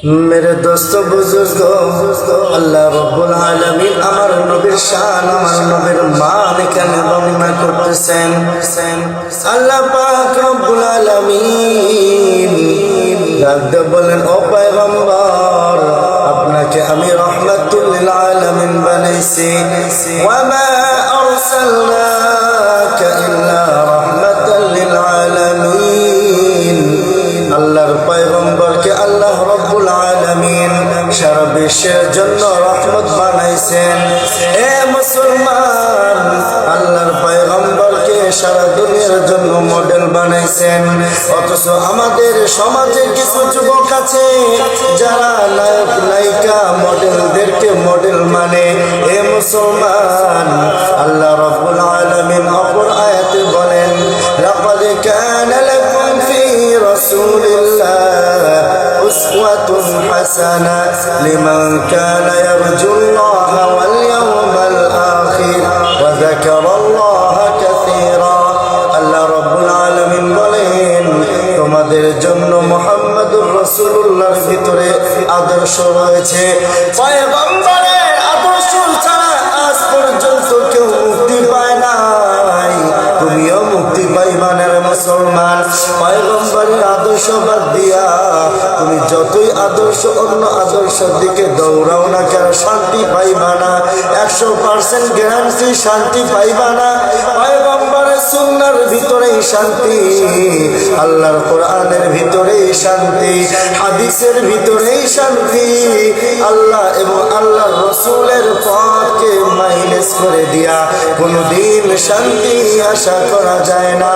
मेरे दोस्तों बुजुर्गों, अल्लाह रब्बुल आलमीन আমার নবীর শান, আমার নবীর মান এখানে বর্ণনা করতেছেন। আল্লাহ পাক রব্বুল আলামিন ডাকতে বলেন, ও পয়গম্বর, আপনাকে আমি রাহমাতুল লিল আলামিন বানাইছি। ওয়া মা আরসালনাকা ইল্লা রাহমাতাল লিল আলামিন। আল্লাহর পয়গম্বরকে আল্লাহ রব্বুল আলামিন সারা বিশ্বের জন্য রহমত বানাইছেন। এ মুসলমান, আল্লাহর পয়গম্বরকে সারা দুনিয়ার জন্য মডেল বানাইছেন। অথচ আমাদের সমাজে কিছু যুবক আছে যারা নায়ক নায়িকা মডেলদেরকে মডেল মানে। এ মুসলমান, আল্লাহ রব্বুল আলামিন অপর আয়াতে বলেন, লাকাদ কানা লাকুম ফি রাসূলিল্লাহ উসওয়াতুন হাসানা লিমান কানা ইয়ারজুল্লাহা ওয়াল ইয়াওমাল আখির ওয়া যাকারাল্লাহা কাসীরা। আল্লাহ রাব্বুল আলামিন বলেন, তোমাদের জন্য মুহাম্মদুর রাসূলুল্লাহর ভিতরে আদর্শ রয়েছে। পয়গম্বরের আদর্শ ছাড়া আজ পর্যন্ত কেউ মুক্তি পায় নাই, তুমিও মুক্তি পাইবা না রে মুসলমান। পয়গম্বরের আদর্শ বাদ দিয়া তুমি যতই আদর্শ অন্য আদর্শের দিকে দৌড়াও না কেন, শান্তি পাইবা না। 100% গ্যারান্টি শান্তি পাইবা না। পয়গম্বরের সুন্নাহর ভিতরেই শান্তি, আল্লাহর কোরআনের ভিতরেই শান্তি, হাদিসের ভিতরেই শান্তি। আল্লাহ এবং আল্লাহর রাসূলের পথকে মাইনাস করে দিয়া কোনদিন শান্তি আশা করা যায় না।